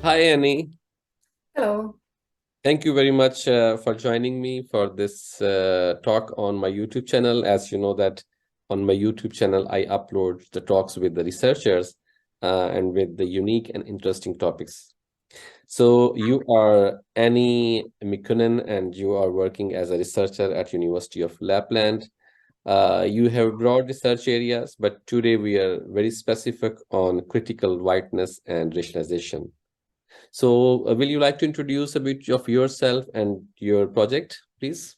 Hi, Annie. Hello. Thank you very much for joining me for this talk on my YouTube channel. As you know that on my YouTube channel, I upload the talks with the researchers and with the unique and interesting topics. So you are Enni Mikkonen and you are working as a researcher at University of Lapland. You have broad research areas, but today we are very specific on critical whiteness and racialization. So, will you like to introduce a bit of yourself and your project, please?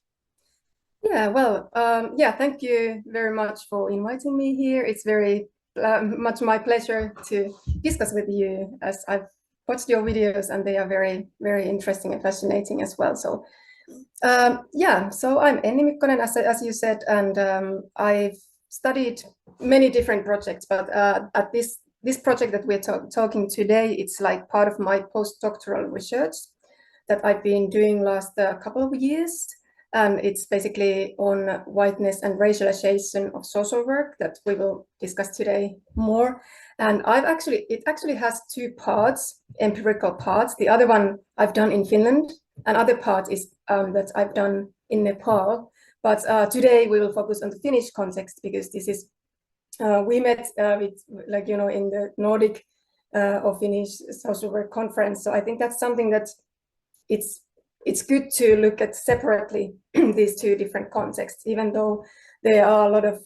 Thank you very much for inviting me here. It's very much my pleasure to discuss with you as I've watched your videos and they are very, very interesting and fascinating as well. So I'm Enni Mikkonen, as you said, and I've studied many different projects, but at this project that we're talking today, it's like part of my postdoctoral research that I've been doing last couple of years. And it's basically on whiteness and racialization of social work that we will discuss today more. And it actually has two parts, empirical parts. The other one I've done in Finland, and other part is that I've done in Nepal. But today we will focus on the Finnish context because this is we met with in the Nordic or Finnish social work conference. So I think that's something that it's good to look at separately these two different contexts, even though there are a lot of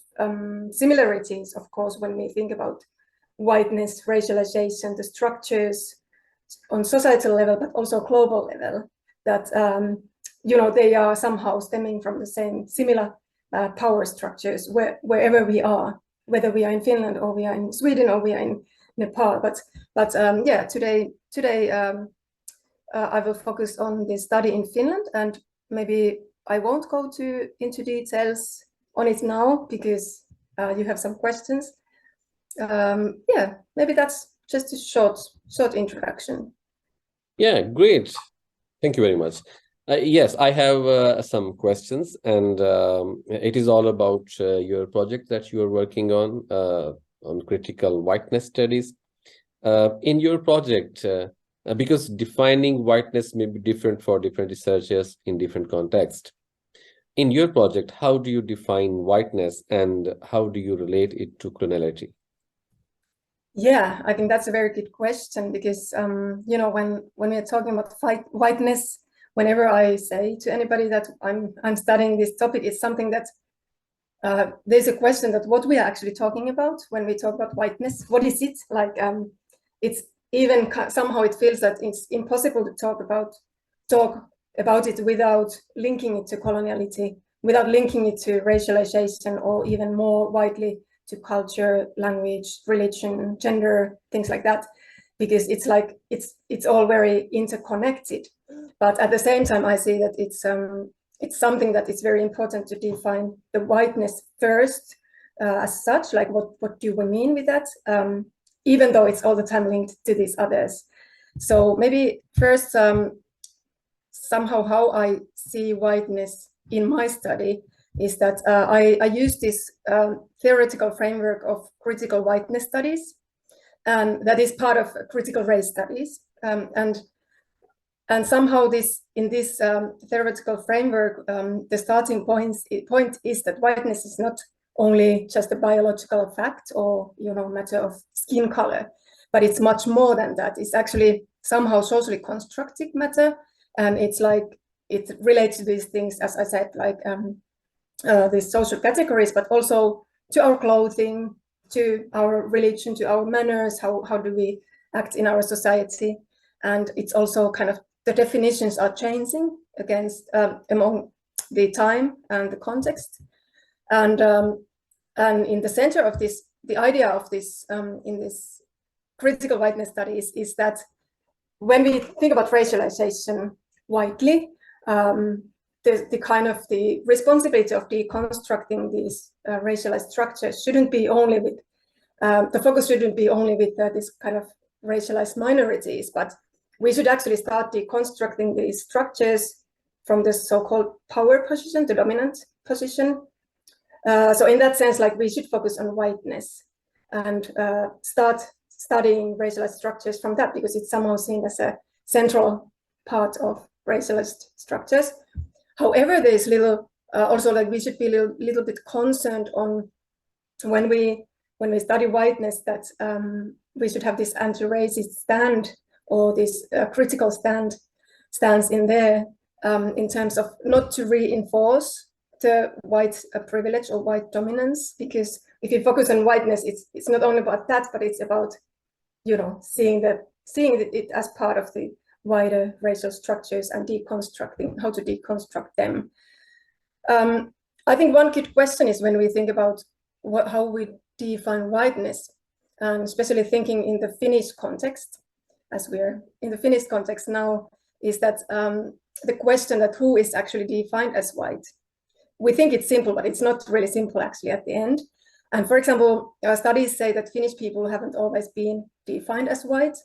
similarities, of course, when we think about whiteness, racialization, the structures on societal level, but also global level, that they are somehow stemming from the same similar power structures wherever we are, whether we are in Finland or we are in Sweden or we are in Nepal. Today I will focus on the study in Finland, and maybe I won't go into details on it now because you have some questions. Maybe that's just a short introduction. Yeah, great. Thank you very much. Yes, I have some questions, and it is all about your project that you are working on critical whiteness studies. In your project, because defining whiteness may be different for different researchers in different contexts. In your project, how do you define whiteness and how do you relate it to coloniality? Yeah, I think that's a very good question because when we're talking about whiteness, whenever I say to anybody that I'm studying this topic, it's something that there's a question that what we are actually talking about when we talk about whiteness. What is it like? It's even somehow it feels that it's impossible to talk about it without linking it to coloniality, without linking it to racialization, or even more widely to culture, language, religion, gender, things like that, because it's like it's all very interconnected. But at the same time, I see that it's something that is very important to define the whiteness first, as such. Like what do we mean with that? Even though it's all the time linked to these others. So maybe first, somehow how I see whiteness in my study is that I use this theoretical framework of critical whiteness studies, and that is part of critical race studies. And somehow in this theoretical framework, the starting point is that whiteness is not only just a biological fact or matter of skin color, but it's much more than that. It's actually somehow socially constructed matter, and it's like it relates to these things, as I said, like these social categories, but also to our clothing, to our religion, to our manners, how do we act in our society. And it's also kind of the definitions are changing against among the time and the context. And in the center of this, the idea of this in this critical whiteness studies is that when we think about racialization widely, the kind of the responsibility of deconstructing these racialized structures shouldn't be only with the focus shouldn't be only with this kind of racialized minorities, but we should actually start deconstructing these structures from the so-called power position, the dominant position. So in that sense, like we should focus on whiteness and start studying racialized structures from that, because it's somehow seen as a central part of racialized structures. However, there's little also like we should be a little bit concerned on when we study whiteness that we should have this anti-racist stand or this critical stance in there in terms of not to reinforce the white privilege or white dominance, because if you focus on whiteness, it's not only about that, but it's about, you know, seeing it as part of the wider racial structures and deconstructing how to deconstruct them. I think one good question is when we think about how we define whiteness, and especially thinking in the Finnish context, as we're in the Finnish context now, is that the question that who is actually defined as white. We think it's simple, but it's not really simple actually at the end. And for example, studies say that Finnish people haven't always been defined as white,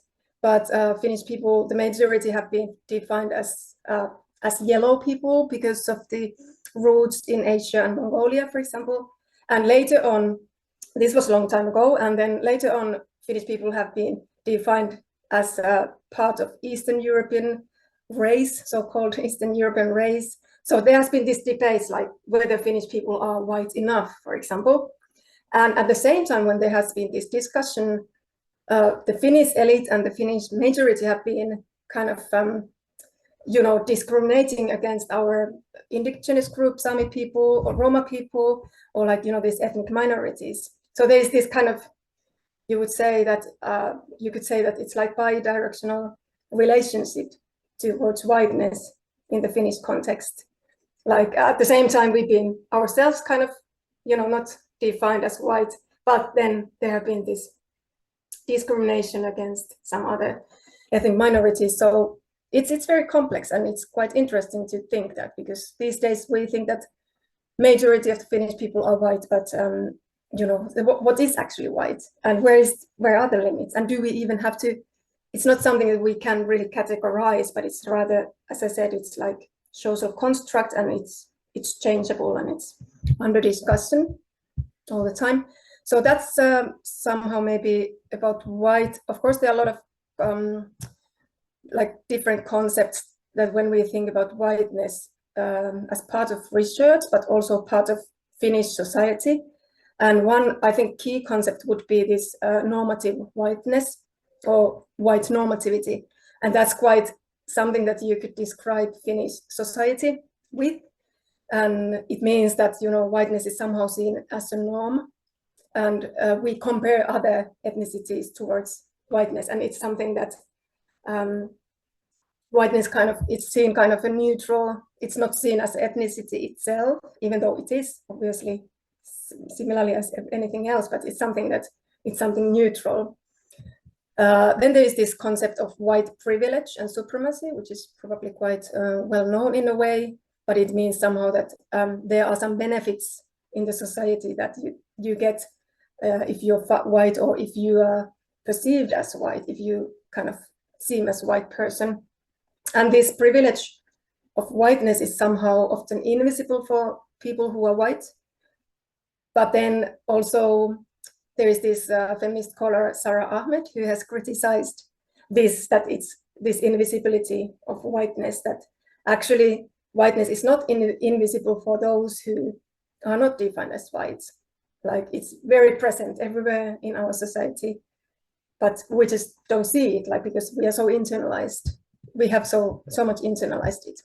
but Finnish people, the majority have been defined as yellow people because of the roots in Asia and Mongolia, for example. And later on, this was a long time ago, and then later on, Finnish people have been defined as a part of Eastern European race, so-called Eastern European race. So there has been this debate, like whether Finnish people are white enough, for example. And at the same time, when there has been this discussion, the Finnish elite and the Finnish majority have been kind of, you know, discriminating against our indigenous groups, Sami people or Roma people, or like, you know, these ethnic minorities. So there is this kind of, you could say that it's like bi-directional relationship towards whiteness in the Finnish context. Like at the same time, we've been ourselves kind of, you know, not defined as white, but then there have been this discrimination against some other ethnic minorities. So it's very complex, and it's quite interesting to think that, because these days we think that majority of the Finnish people are white, but you know, what is actually white, and where are the limits, and do we even have to? It's not something that we can really categorize, but it's rather, as I said, it's like social construct, and it's changeable, and it's under discussion all the time. So that's somehow maybe about white. Of course, there are a lot of like different concepts that when we think about whiteness as part of research, but also part of Finnish society. And one, I think, key concept would be this normative whiteness or white normativity. And that's quite something that you could describe Finnish society with. And it means that, you know, whiteness is somehow seen as a norm. And we compare other ethnicities towards whiteness. And it's something that whiteness kind of, it's seen kind of a neutral, it's not seen as ethnicity itself, even though it is obviously similarly as anything else, but it's something neutral. Then there is this concept of white privilege and supremacy, which is probably quite well known in a way, but it means somehow that there are some benefits in the society that you get if you're white, or if you are perceived as white, if you kind of seem as a white person. And this privilege of whiteness is somehow often invisible for people who are white. But then also there is this feminist scholar, Sarah Ahmed, who has criticized this, that it's this invisibility of whiteness, that actually whiteness is not invisible for those who are not defined as white. Like it's very present everywhere in our society, but we just don't see it, like, because we are so internalized. We have so much internalized it.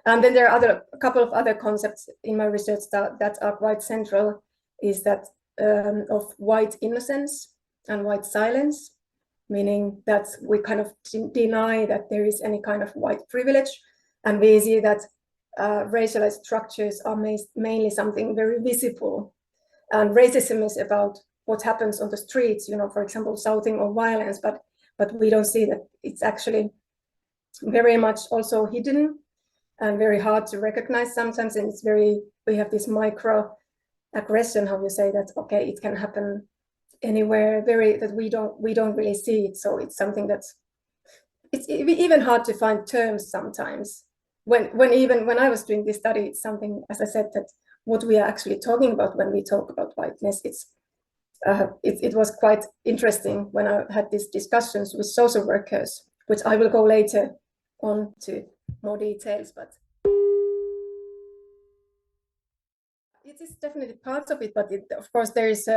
And then there are a couple of other concepts in my research that are quite central, is that of white innocence and white silence, meaning that we kind of deny that there is any kind of white privilege. And we see that racialized structures are mainly something very visible. And racism is about what happens on the streets, you know, for example, shouting or violence, but we don't see that it's actually very much also hidden and very hard to recognize sometimes. And it's we have this micro aggression, how you say that, okay, it can happen anywhere, that we don't really see it. So it's something that's, it's even hard to find terms sometimes. When I was doing this study, it's something, as I said, that what we are actually talking about when we talk about whiteness, it was quite interesting when I had these discussions with social workers, which I will go later on to more details, but it is definitely part of it. But of course, there is,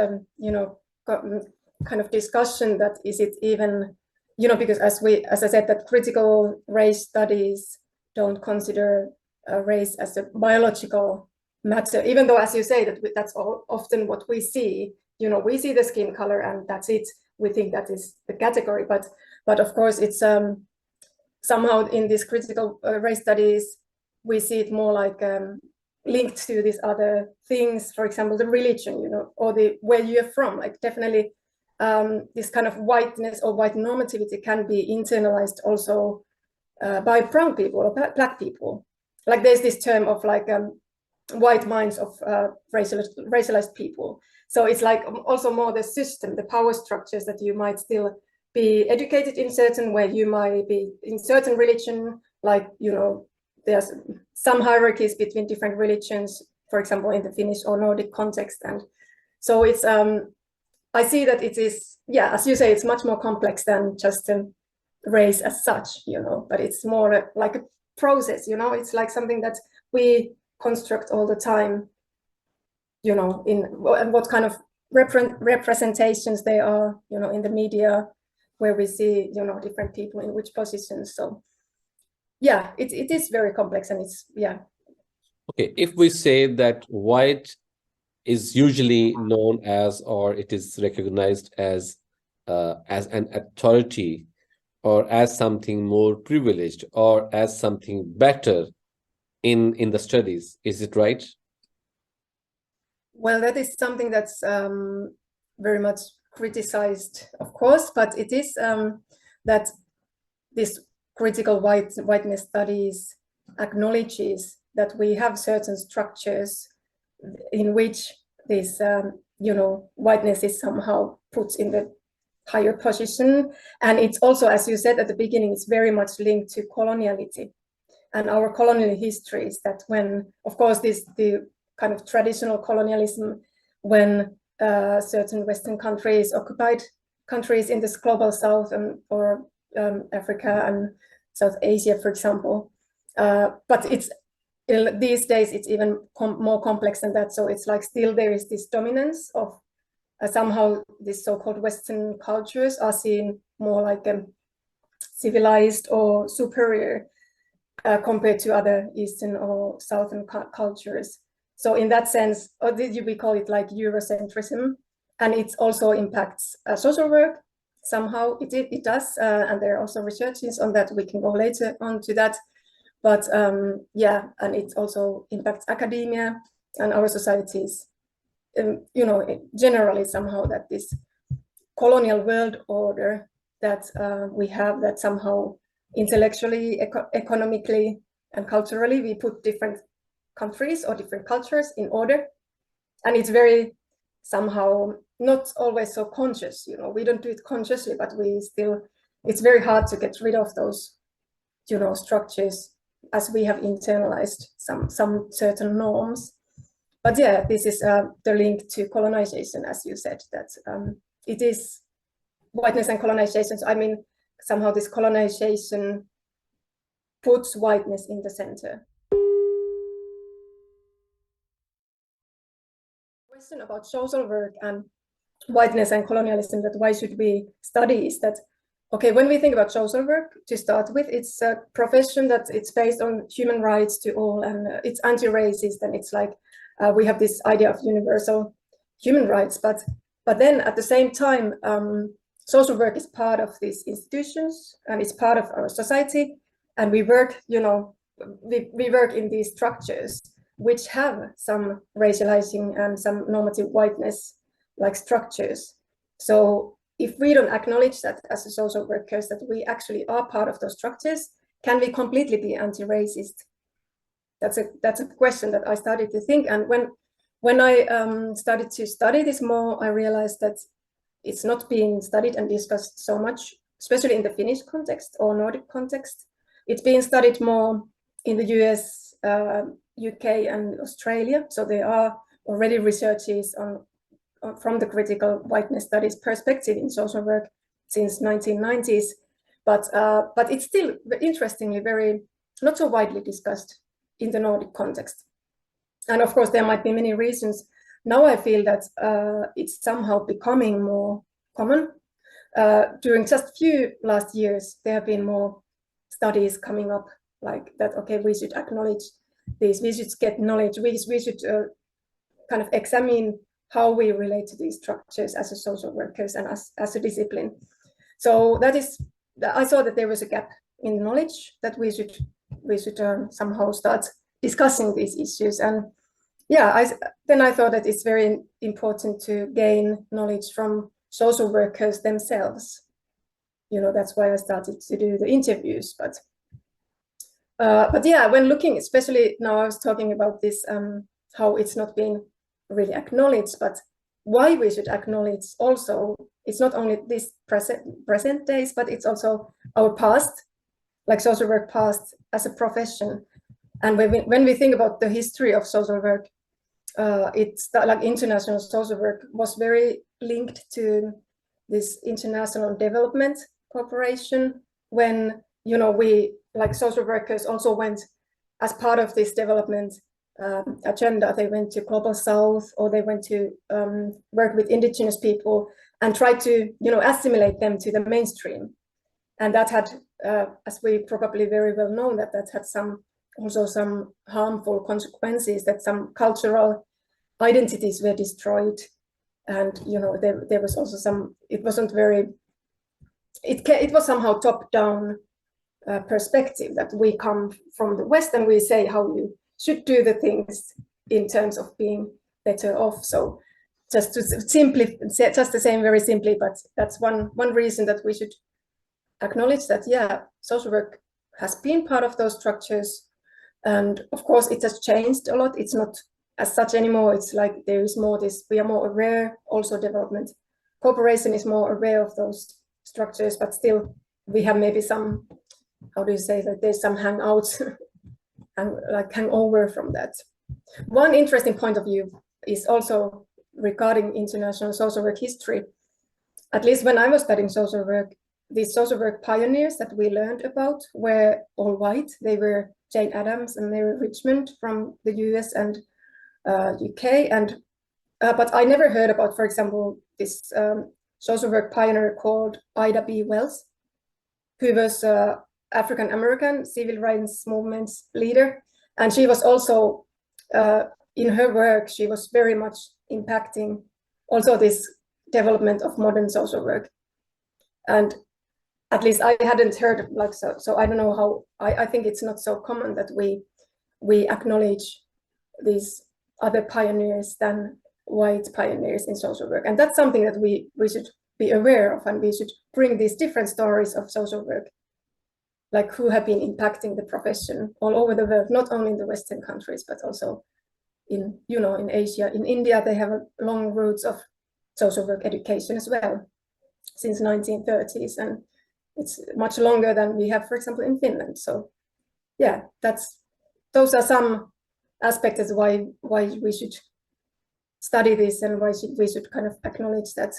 kind of discussion that is it even, because as I said, that critical race studies don't consider race as a biological matter, even though, as you say, that's often what we see. We see the skin color and that's it. We think that is the category, but of course it's somehow in these critical race studies we see it more like linked to these other things, for example, the religion, or the where you're from. Like definitely this kind of whiteness or white normativity can be internalized also by brown people or black people. Like there's this term of like white minds of racialized people. So it's like also more the system, the power structures, that you might still be educated in certain way, you might be in certain religion, like, there's some hierarchies between different religions, for example, in the Finnish or Nordic context. And so it's, I see that it is, as you say, it's much more complex than just race as such, but it's more like a process, it's like something that we construct all the time, and what kind of representations they are, in the media, where we see, different people in which positions. So it is very complex, and it's Okay, if we say that white is usually known as, or it is recognized as an authority, or as something more privileged, or as something better in the studies, is it right? Well, that is something that's very much criticized, of course, but it is that this critical whiteness studies acknowledges that we have certain structures in which this, whiteness is somehow put in the higher position. And it's also, as you said at the beginning, it's very much linked to coloniality and our colonial histories, that when, of course, the kind of traditional colonialism, when certain Western countries occupied countries in this global South or Africa and South Asia, for example. But it's these days it's even more complex than that. So it's like still there is this dominance of somehow these so-called Western cultures are seen more like civilized or superior compared to other Eastern or Southern cultures. So in that sense, or we call it like Eurocentrism, and it also impacts social work somehow. It does, and there are also researches on that. We can go later on to that. But and it also impacts academia and our societies. Generally somehow, that this colonial world order that we have, that somehow intellectually, economically, and culturally, we put different countries or different cultures in order. And it's very somehow not always so conscious, we don't do it consciously, but it's very hard to get rid of those, structures, as we have internalized some certain norms. But this is the link to colonization, as you said, that it is whiteness and colonization. So, I mean, somehow this colonization puts whiteness in the center. Question about social work and whiteness and colonialism, that why should we study, is that, okay, when we think about social work, to start with, it's a profession that it's based on human rights to all, and it's anti-racist, and it's like we have this idea of universal human rights, but then at the same time, social work is part of these institutions, and it's part of our society, and we work, we work in these structures which have some racializing and some normative whiteness like structures. So if we don't acknowledge that as a social workers, that we actually are part of those structures, can we completely be anti-racist? That's a question that I started to think. And when I started to study this more, I realized that it's not being studied and discussed so much, especially in the Finnish context or Nordic context. It's being studied more in the US, UK, and Australia. So there are already researches from the critical whiteness studies perspective in social work since 1990s, but it's still interestingly very not so widely discussed in the Nordic context. And of course, there might be many reasons. Now I feel that it's somehow becoming more common. During just few last years, there have been more studies coming up like that, okay, we should acknowledge this, we should get knowledge, we should kind of examine how we relate to these structures as a social workers and as a discipline. So that is, I saw that there was a gap in knowledge, that we should somehow start discussing these issues. And yeah, then I thought that it's very important to gain knowledge from social workers themselves. You know, that's why I started to do the interviews. But yeah, when looking, especially now I was talking about this, how it's not being really acknowledged, but why we should acknowledge also, it's not only this present days, but it's also our past, like social work past as a profession. And when we think about the history of social work, it's like international social work was very linked to this international development cooperation, when, you know, we like social workers also went as part of this development agenda. They went to Global South, or they went to work with indigenous people and try to, you know, assimilate them to the mainstream. And that had, as we probably very well know, that had also some harmful consequences, that some cultural identities were destroyed. And, you know, there was also some, it wasn't very, it was somehow top-down perspective, that we come from the West and we say how you should do the things in terms of being better off. So just to just to say very simply, but that's one reason that we should acknowledge that, yeah, social work has been part of those structures. And of course, it has changed a lot. It's not as such anymore. It's like there is more this, we are more aware, also development cooperation is more aware of those structures, but still we have maybe some, how do you say that, there's some hangouts and like hangover from that. One interesting point of view is also regarding international social work history. At least when I was studying social work, these social work pioneers that we learned about were all white. They were Jane Addams and Mary Richmond from the US and UK. And but I never heard about, for example, this social work pioneer called Ida B. Wells, who was African American civil rights movement's leader. And she was also, in her work, she was very much impacting also this development of modern social work. And at least I hadn't heard like so I don't know how, I think it's not so common that we acknowledge these other pioneers than white pioneers in social work. And that's something that we should be aware of, and we should bring these different stories of social work, like who have been impacting the profession all over the world, not only in the Western countries, but also in, you know, in Asia. In India, they have long roots of social work education as well, since 1930s, and it's much longer than we have, for example, in Finland. So yeah, those are some aspects as why we should study this, and why we should kind of acknowledge that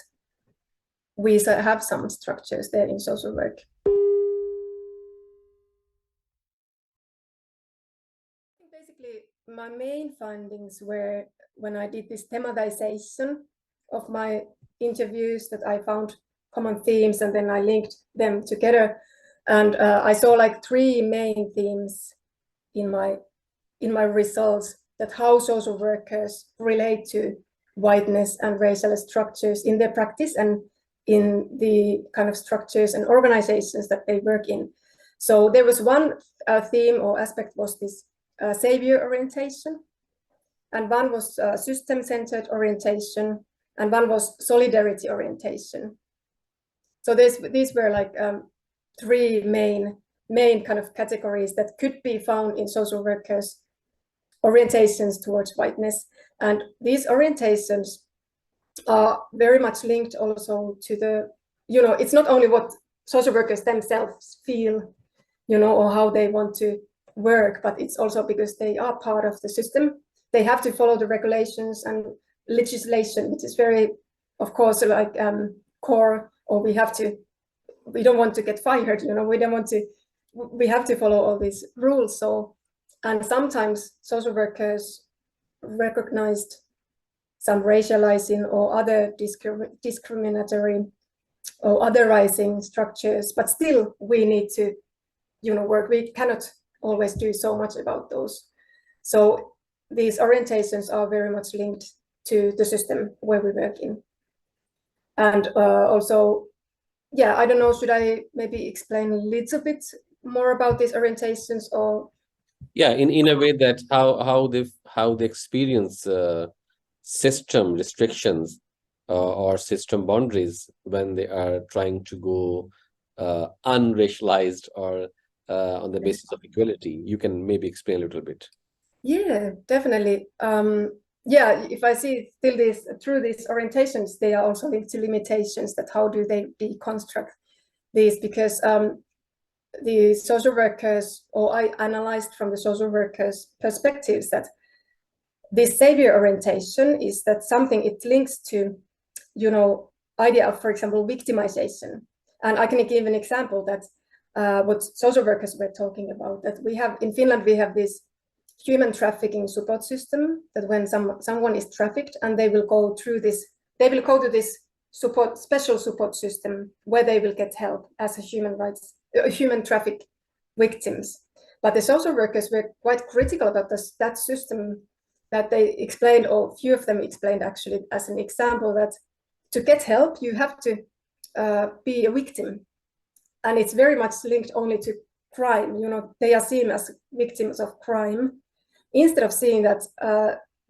we have some structures there in social work. Basically, my main findings were when I did this thematization of my interviews, that I found common themes and then I linked them together. And I saw like three main themes in my results, that how social workers relate to whiteness and racialist structures in their practice and in the kind of structures and organizations that they work in. So there was one theme or aspect was this savior orientation, and one was system-centered orientation, and one was solidarity orientation. So these were like three main kind of categories that could be found in social workers' orientations towards whiteness. And these orientations are very much linked also to the, you know, it's not only what social workers themselves feel, you know, or how they want to work, but it's also because they are part of the system. They have to follow the regulations and legislation, which is very, of course, like core, or we don't want to get fired, we have to follow all these rules. So, and sometimes social workers recognized some racializing or other discriminatory or otherizing structures, but still we need to, work. We cannot always do so much about those. So these orientations are very much linked to the system where we work in. And also, yeah, I don't know, should I maybe explain a little bit more about these orientations, or? Yeah, in a way that how they experience system restrictions or system boundaries when they are trying to go unracialized or on the basis of equality. You can maybe explain a little bit. Yeah, definitely. Yeah, if I see still through these orientations, they are also linked to limitations, that how do they deconstruct these, because the social workers, or I analyzed from the social workers' perspectives, that this savior orientation is that something, it links to, idea of, for example, victimization. And I can give an example that what social workers were talking about, that we have in Finland, we have this human trafficking support system, that when someone is trafficked and they will go to this special support system where they will get help as a human traffic victims. But the social workers were quite critical about that system, that they explained, or few of them explained actually as an example, that to get help you have to be a victim, and it's very much linked only to crime. They are seen as victims of crime, instead of seeing that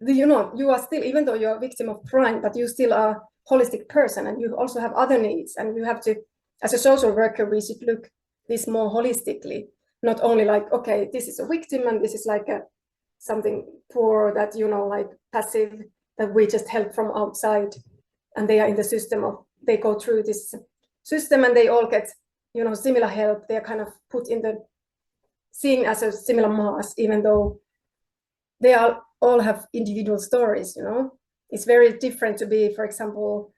you are still, even though you're a victim of crime, but you still are a holistic person, and you also have other needs, and you have to, as a social worker, we should look this more holistically, not only like, okay, this is a victim and this is like something poor that, like passive, that we just help from outside, and they are in the system of, they go through this system and they all get, similar help. They're kind of put in the, seen as a similar mass, even though they all have individual stories. It's very different to be, for example,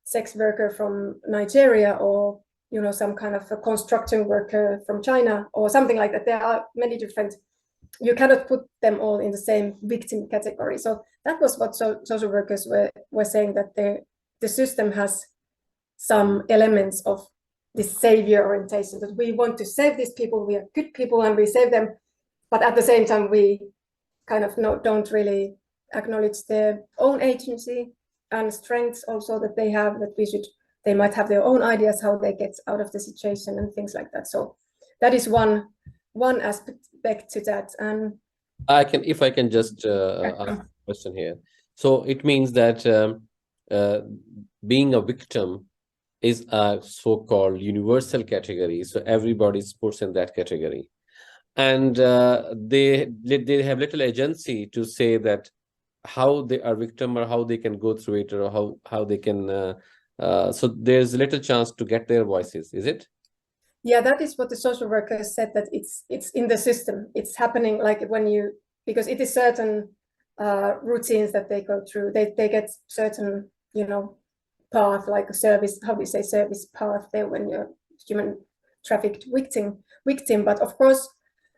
sex worker from Nigeria, or some kind of a construction worker from China, or something like that. There are many different, you cannot put them all in the same victim category. So that was what social workers were saying, that the system has some elements of this savior orientation, that we want to save these people, we are good people and we save them, but at the same time we kind of don't really acknowledge their own agency and strengths also that they have, that they might have their own ideas how they get out of the situation and things like that. So that is one aspect to that. And if I can just ask a question here. So it means that being a victim is a so-called universal category, so everybody's puts in that category, and they have little agency to say that how they are victim, or how they can go through it, or how they can so there's little chance to get their voices, is it? Yeah, that is what the social workers said, that it's in the system. It's happening, like because it is certain routines that they go through. They get certain, path, like a service, how we say, service path there when you're human trafficked victim. But of course,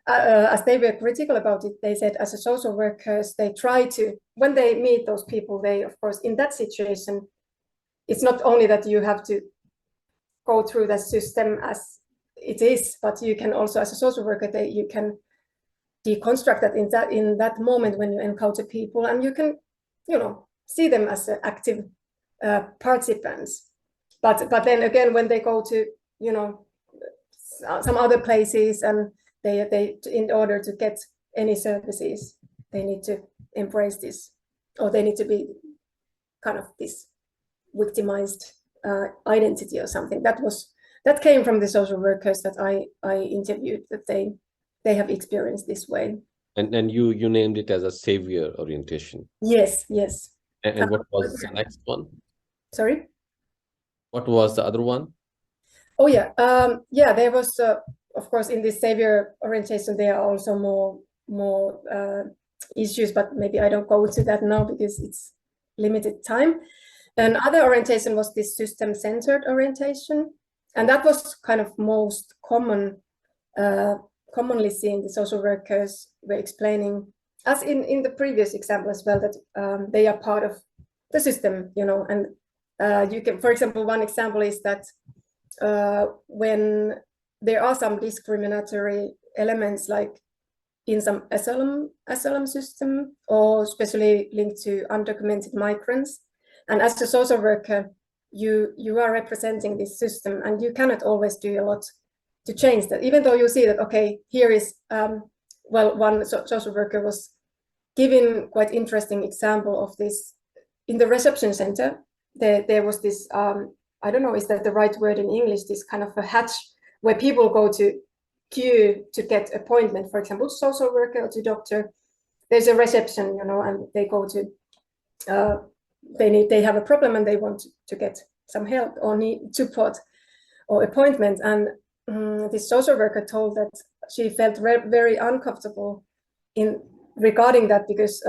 as they were critical about it, they said as a social workers, they try to, when they meet those people, they, of course, in that situation, it's not only that you have to go through the system as it is, but you can also, as a social worker, you can deconstruct that in that moment when you encounter people, and you can, see them as active participants. But then again, when they go to, some other places, and they in order to get any services, they need to embrace this, or they need to be kind of this victimized identity or something. That came from the social workers that I interviewed, that they have experienced this way. And you named it as a savior orientation. Yes. And what was the next one? Sorry? What was the other one? Oh yeah, there was of course in this savior orientation there are also more issues, but maybe I don't go to that now because it's limited time. Another orientation was this system-centered orientation, and that was kind of most commonly seen. The social workers were explaining, as in the previous example as well, that they are part of the system, and you can, for example, one example is that when there are some discriminatory elements, like in some asylum system, or especially linked to undocumented migrants, and as a social worker, you are representing this system, and you cannot always do a lot to change that, even though you see that, okay, here is, well, one social worker was giving quite interesting example of this. In the reception center, there was this, I don't know, is that the right word in English, this kind of a hatch where people go to queue to get appointment, for example, social worker or to doctor. There's a reception, and they go to, they have a problem and they want to get some help or need support or appointment. And this social worker told that she felt very uncomfortable in regarding that, because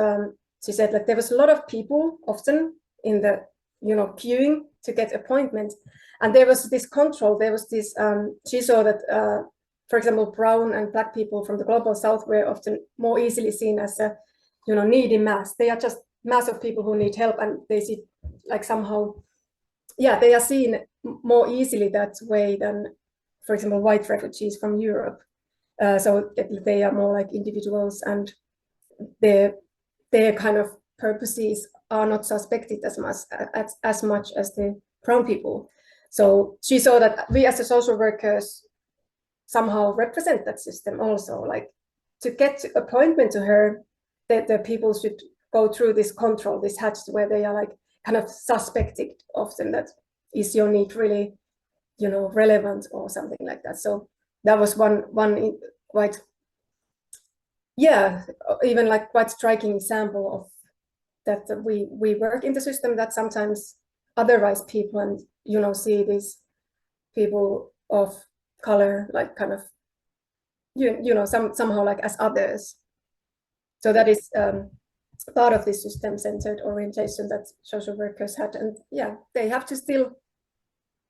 she said that there was a lot of people often in the queuing to get appointment, and there was this control. There was this she saw that for example, brown and black people from the global south were often more easily seen as a needy mass. They are just mass of people who need help, and they see like somehow, yeah, they are seen more easily that way than, for example, white refugees from Europe. So they are more like individuals, and their kind of purposes are not suspected as much as the brown people. So she saw that we as a social workers somehow represent that system also. Like, to get appointment to her, the people should go through this control, this hatch, where they are like kind of suspected often that is your need really relevant or something like that. So that was one quite, yeah, even like quite striking example of that we work in the system that sometimes otherwise people, and see these people of color like kind of somehow like as others. So that is part of this system-centered orientation that social workers had, and yeah, they have to still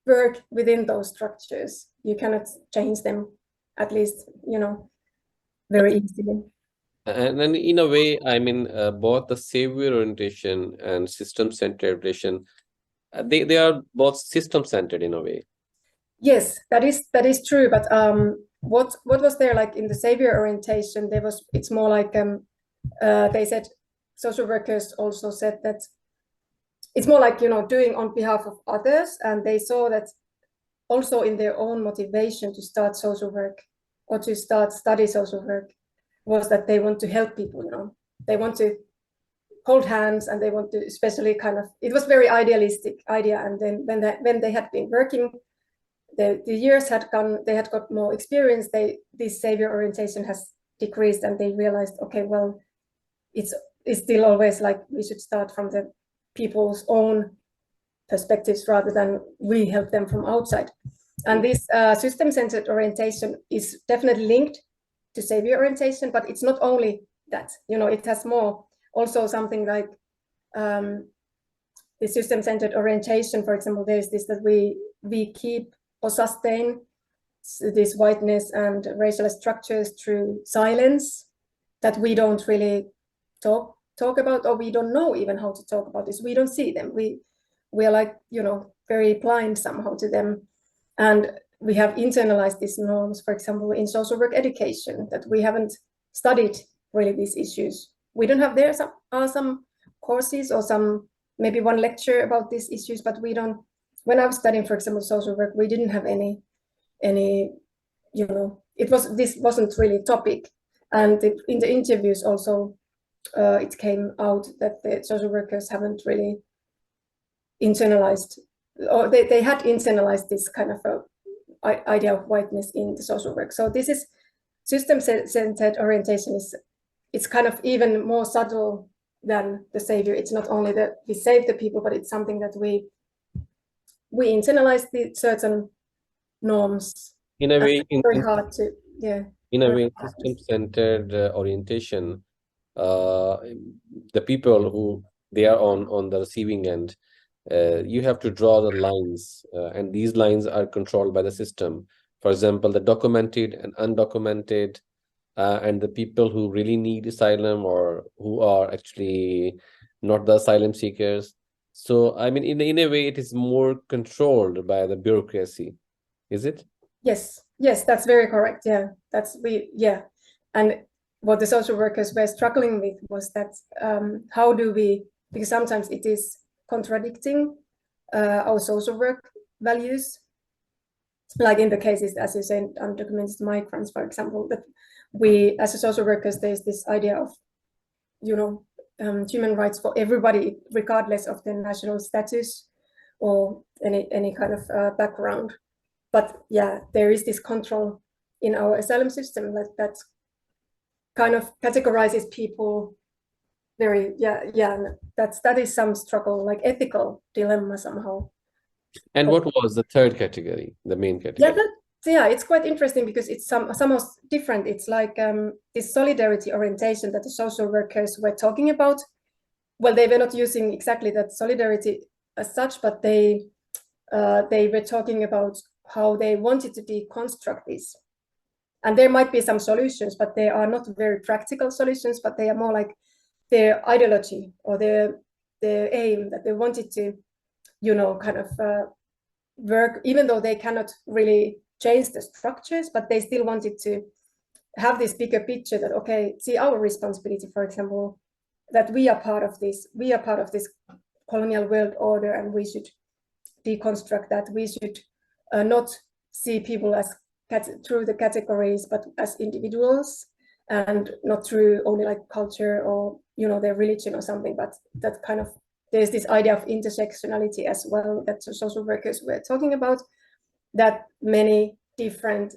work within those structures. You cannot change them, at least very easily. And then in a way, I mean, both the savior orientation and system-centered orientation, they are both system-centered in a way. Yes, that is true. But what was there like in the savior orientation? It's more like they said, social workers also said that it's more like doing on behalf of others, and they saw that also in their own motivation to start social work or to study social work was that they want to help people. They want to hold hands, and they want to, especially kind of, it was very idealistic idea. And then when they had been working, the years had gone, they had got more experience, this savior orientation has decreased, and they realized, okay, well, it's still always like we should start from the people's own perspectives rather than we help them from outside. And this system-centered orientation is definitely linked to savior orientation, but it's not only that. It has more, also something like the system-centered orientation. For example, there's this that we keep or sustain this whiteness and racialized structures through silence, that we don't really talk about, or we don't know even how to talk about this. We don't see them. We are like very blind somehow to them, and we have internalized these norms. For example, in social work education, that we haven't studied really these issues. We don't have there some courses or some maybe one lecture about these issues, but we don't. When I was studying, for example, social work, we didn't have any this wasn't really a topic. And in the interviews also, it came out that the social workers haven't really internalized, or they had internalized this kind of idea of whiteness in the social work. So this is system-centered orientation. It's kind of even more subtle than the savior. It's not only that we save the people, but it's something that we internalize the certain norms. In a way, very hard to, yeah. In a way, system-centered orientation the people who they are on the receiving end, you have to draw the lines, and these lines are controlled by the system. For example, the documented and undocumented, and the people who really need asylum or who are actually not the asylum seekers. So, I mean, in a way, it is more controlled by the bureaucracy, is it? Yes, yes, that's very correct. Yeah, yeah. And what the social workers were struggling with was that how do we, because sometimes it is contradicting our social work values, like in the cases, as you say, undocumented migrants, for example, that we, as a social workers, there's this idea of, human rights for everybody, regardless of their national status or any kind of background. But yeah, there is this control in our asylum system that kind of categorizes people very, that is some struggle, like ethical dilemma somehow. And what was the third category, the main category? It's quite interesting because it's somehow different. It's like this solidarity orientation that the social workers were talking about. Well, they were not using exactly that solidarity as such, but they were talking about how they wanted to deconstruct this. And there might be some solutions, but they are not very practical solutions, but they are more like their ideology or their aim that they wanted to, kind of work, even though they cannot really change the structures, but they still wanted to have this bigger picture that, okay, see our responsibility, for example, that we are part of this colonial world order, and we should deconstruct that. We should not see people as through the categories, but as individuals, and not through only like culture or their religion or something, but that kind of, there's this idea of intersectionality as well that the social workers were talking about, that many different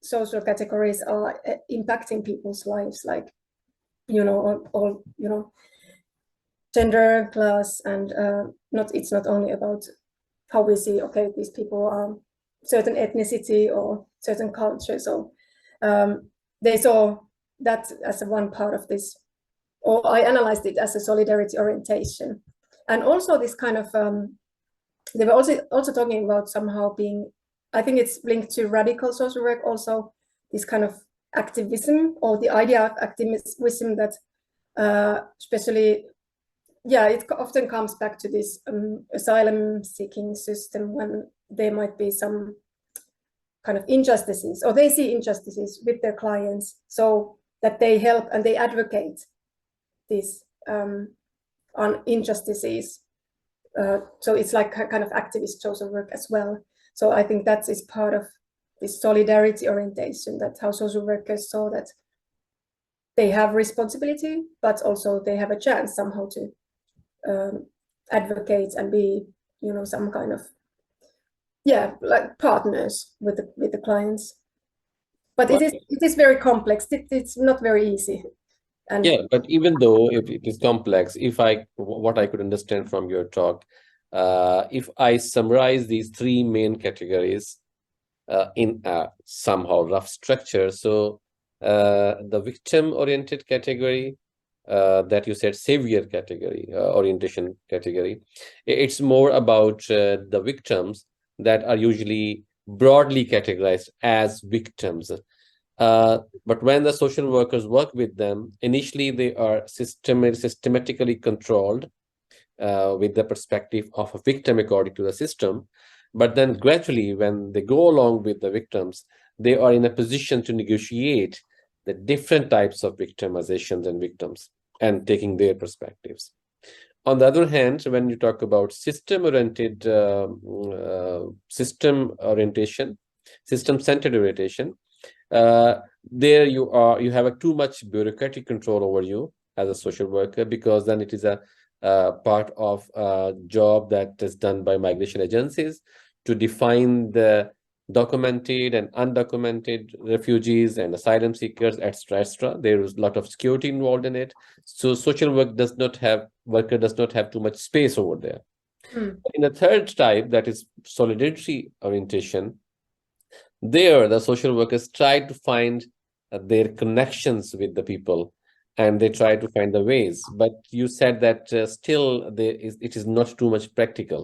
social categories are impacting people's lives, like all gender, class, and it's not only about how we see, okay, these people are certain ethnicity or certain culture. So they saw that as one part of this, or I analyzed it as a solidarity orientation. And also this kind of, they were also talking about somehow being, I think it's linked to radical social work, also this kind of activism, or the idea of activism that especially, it often comes back to this asylum seeking system when there might be some kind of injustices, or they see injustices with their clients, so that they help and they advocate these on injustices. So it's like kind of activist social work as well. So I think that is part of this solidarity orientation, that how social workers saw that they have responsibility, but also they have a chance somehow to advocate and be, some kind of, like partners with the clients. But it is very complex. It's not very easy. And yeah, but even though it is complex, what I could understand from your talk, if I summarize these three main categories in a somehow rough structure, so the victim-oriented category, that you said savior category, orientation category, it's more about the victims that are usually broadly categorized as victims. But when the social workers work with them, initially they are systematically controlled with the perspective of a victim according to the system. But then gradually, when they go along with the victims, they are in a position to negotiate the different types of victimizations and victims and taking their perspectives. On the other hand, when you talk about system-oriented system-centered orientation, there you have too much bureaucratic control over you as a social worker, because then it is a part of a job that is done by migration agencies to define the documented and undocumented refugees and asylum seekers, etc., etc. There is a lot of security involved in it. So social work does not have too much space over there. In the third type, that is solidarity orientation, there the social workers try to find their connections with the people and they try to find the ways. But you said that still it is not too much practical.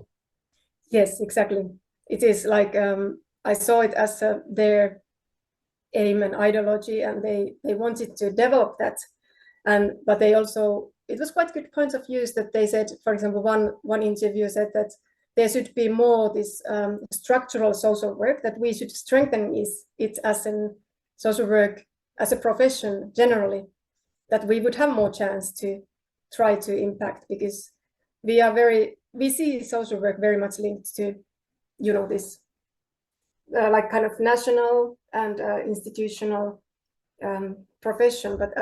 Yes, exactly. It is like I saw it as their aim and ideology, and they wanted to develop that. But they also, it was quite good points of views that they said, for example, one interview said that there should be more this structural social work, that we should strengthen it as a social work, as a profession generally, that we would have more chance to try to impact, because we see social work very much linked to, you know, this like kind of national and institutional profession, but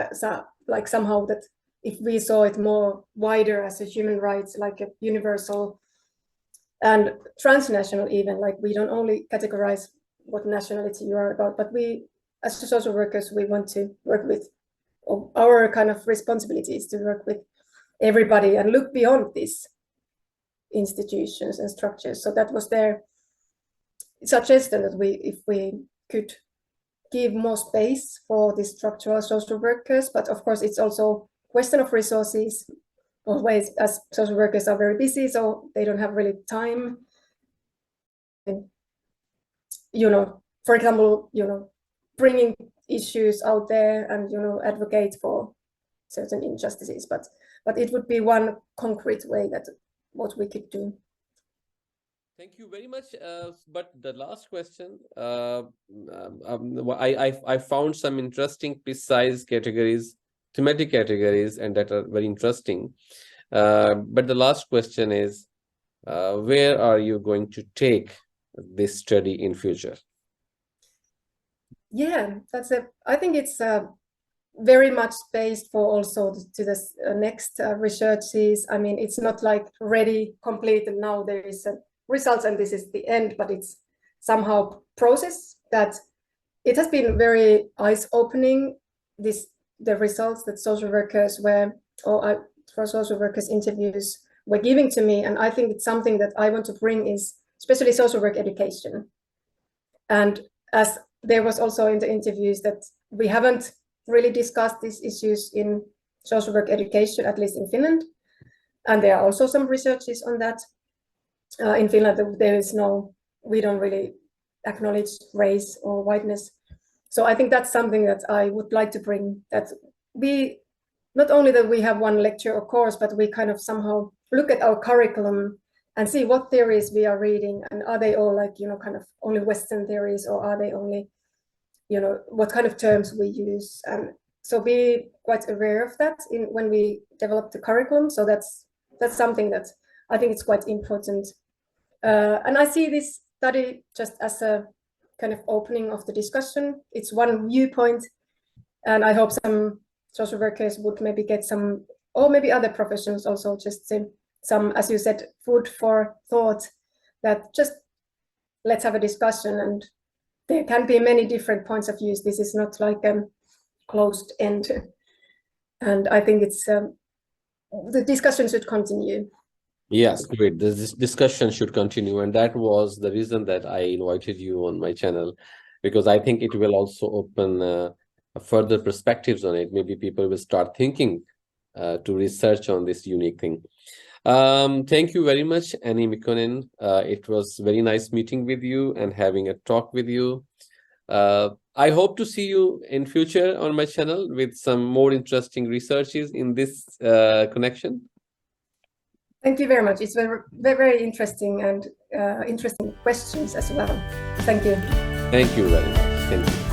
like somehow that if we saw it more wider as a human rights, like a universal and transnational even, like we don't only categorize what nationality you are about, but we as social workers, we want to work with, our kind of responsibility is to work with everybody and look beyond these institutions and structures. So that was their suggestion, that if we could give more space for the structural social workers, but of course it's also question of resources. Always, as social workers are very busy, so they don't have really time. And, you know, for example, you know, bringing issues out there and, you know, advocate for certain injustices, but it would be one concrete way that what we could do. Thank you very much. But the last question, I found some interesting precise categories, thematic categories, and that are very interesting. But the last question is, where are you going to take this study in future? Yeah, I think it's very much based for also to the next researches. I mean, it's not like ready, complete, and now there is a results and this is the end, but it's somehow process that it has been very eye-opening, the results that social workers for social workers interviews were giving to me. And I think it's something that I want to bring is especially social work education. And as there was also in the interviews that we haven't really discussed these issues in social work education, at least in Finland. And there are also some researches on that. In Finland, we don't really acknowledge race or whiteness. So I think that's something that I would like to bring, that we, not only that we have one lecture or course, but we kind of somehow look at our curriculum and see what theories we are reading, and are they all like, you know, kind of only Western theories, or are they only, you know, what kind of terms we use. And so be quite aware of that when we develop the curriculum. So that's something that I think it's quite important. And I see this study just as a kind of opening of the discussion. It's one viewpoint, and I hope some social workers would maybe get some, or maybe other professions also, just some, as you said, food for thought, that just let's have a discussion, and there can be many different points of views. This is not like a closed end. And I think it's the discussion should continue. Yes, great. This discussion should continue. And that was the reason that I invited you on my channel, because I think it will also open further perspectives on it. Maybe people will start thinking to research on this unique thing. Thank you very much, Enni Mikkonen. It was very nice meeting with you and having a talk with you. I hope to see you in future on my channel with some more interesting researches in this connection. Thank you very much. It's very, very interesting and interesting questions as well. Thank you. Thank you very much. Thank you.